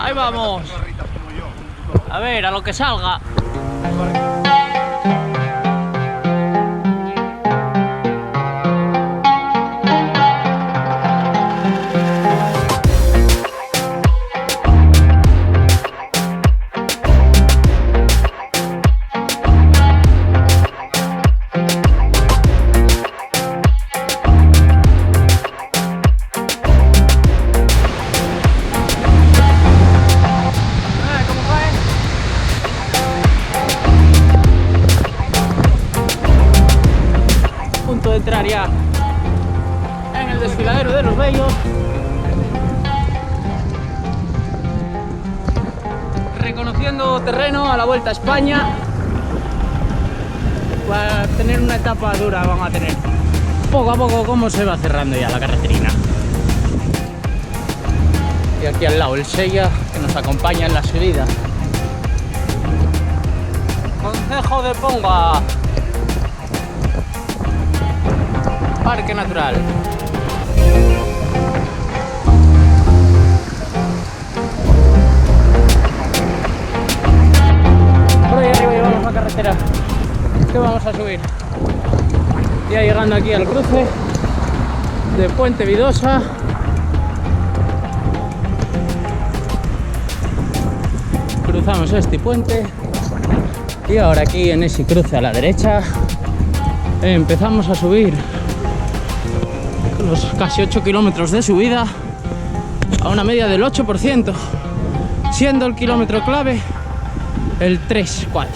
Ahí vamos. A ver, a lo que salga. De entrar ya en el desfiladero de los Bellos, reconociendo terreno a la Vuelta a España. Va a tener una etapa dura, van a tener poco a poco como se va cerrando ya la carreterina. Y aquí al lado el Sella, que nos acompaña en la subida. Concejo de Ponga, Parque Natural. Por ahí arriba llevamos la carretera que vamos a subir. Ya llegando aquí al cruce de Puente Vidosa. Cruzamos este puente y ahora aquí en ese cruce a la derecha empezamos a subir los casi 8 kilómetros de subida a una media del 8%, siendo el kilómetro clave el 3-4.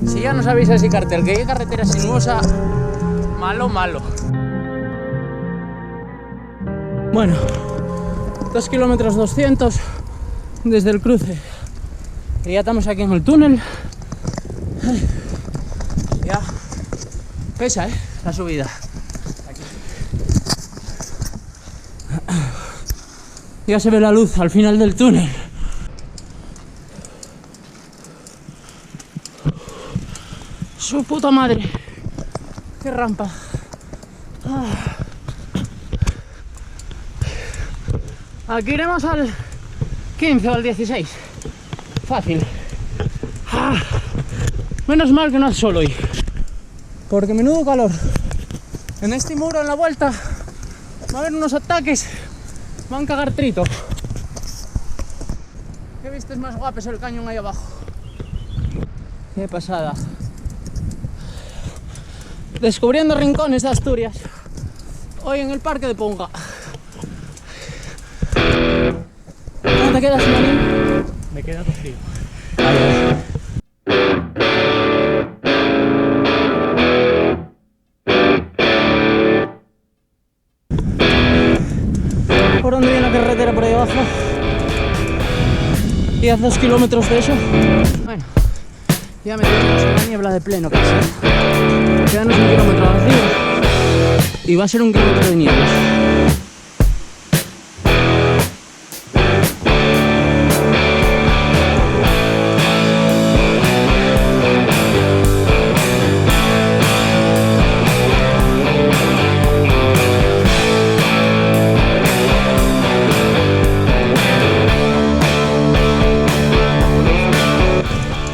Si ya no sabéis ese cartel, que hay carretera sinuosa, malo, malo. Bueno, 2 kilómetros 200 desde el cruce. Y ya estamos aquí en el túnel. Ya pesa, la subida. Ya se ve la luz al final del túnel. ¡Su puta madre! ¡Qué rampa! Aquí iremos al 15 o al 16. Fácil. Menos mal que no hace sol hoy, porque menudo calor. En este muro en la vuelta va a haber unos ataques. Van a cagar trito. ¿Qué vistes más guapes el cañón ahí abajo? ¡Qué pasada! Descubriendo rincones de Asturias, hoy en el Parque de Ponga. ¿Cómo te quedas, Marín? Me queda cocido. ¿Por dónde viene la carretera? Por ahí abajo. Y a 2 kilómetros de eso. Bueno, ya metimos en la niebla de pleno casi. Quedanos 1 kilómetro vacío y va a ser 1 kilómetro de niebla.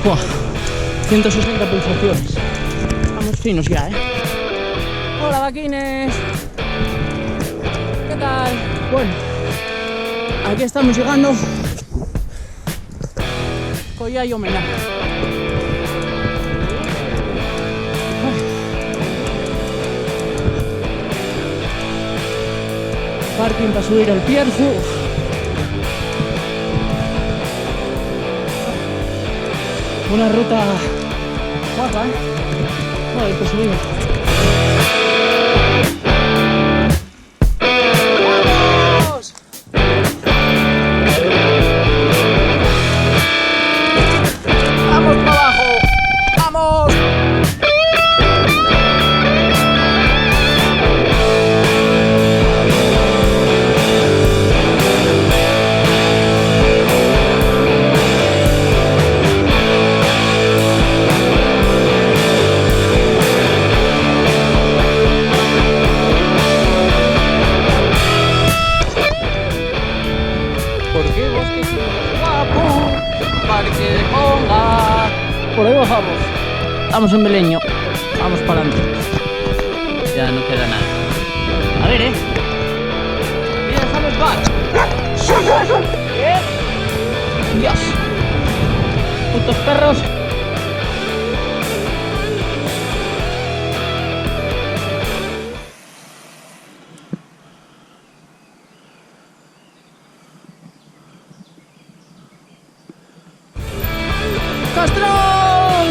¡Buah! 160 pulsaciones. Vamos finos ya, Hola, vaquines. ¿Qué tal? Bueno, aquí estamos llegando. Collai homenaje. Parking para subir al Pierzu. Una ruta guapa, Joder, que subida. ¡Vamos! guapo, Parque de Conga. Por ahí bajamos. Estamos en Beleño. Vamos para adelante. Ya no queda nada. A ver, Mira, ¿sabes bar? ¿Qué? Dios. Putos perros. ¡Castrón!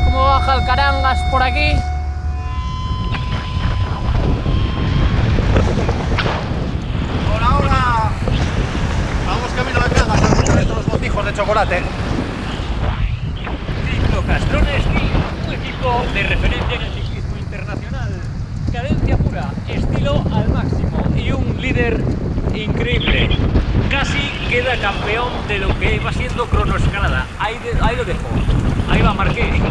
¿Cómo baja el Carangas por aquí? Hola, hola. Vamos camino de Cangas a escuchar estos botijos de chocolate. Ciclo Castrones, un equipo de referencia en el ciclismo internacional. Cadencia pura, estilo al máximo y un líder increíble. Casi queda campeón de lo que va siendo cronoescalada. Ahí lo dejo. Ahí va Marqués.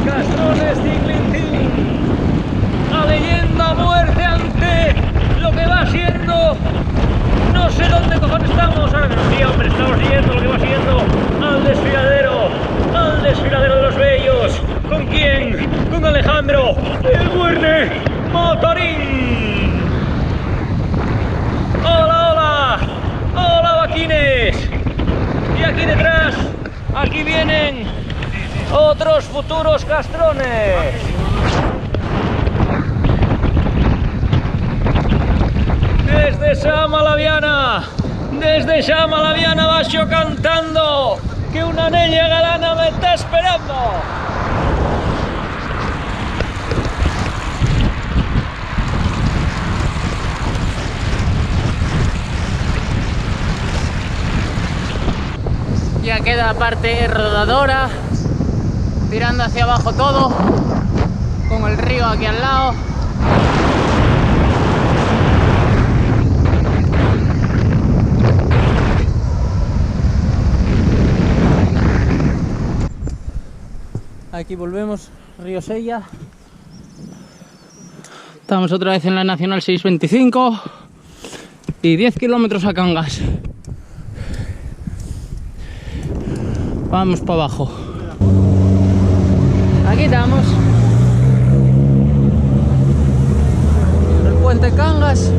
Castrones Cycling Team, la leyenda muerte ante lo que va siendo, no sé dónde cojones estamos, ahora menos día, hombre, estamos siguiendo lo que va siendo al desfiladero de los bellos. ¿Con quién? Con Alejandro, el Guerne Motorín. Hola, vaquines. Y aquí detrás, aquí vienen otros futuros castrones. Desde Sama Laviana vas yo cantando que una niña galana me está esperando. Ya queda parte rodadora, tirando hacia abajo todo, con el río aquí al lado. Aquí volvemos, Río Sella. Estamos otra vez en la Nacional 625 y 10 kilómetros a Cangas. Vamos para abajo. Aquí estamos. El puente Cangas.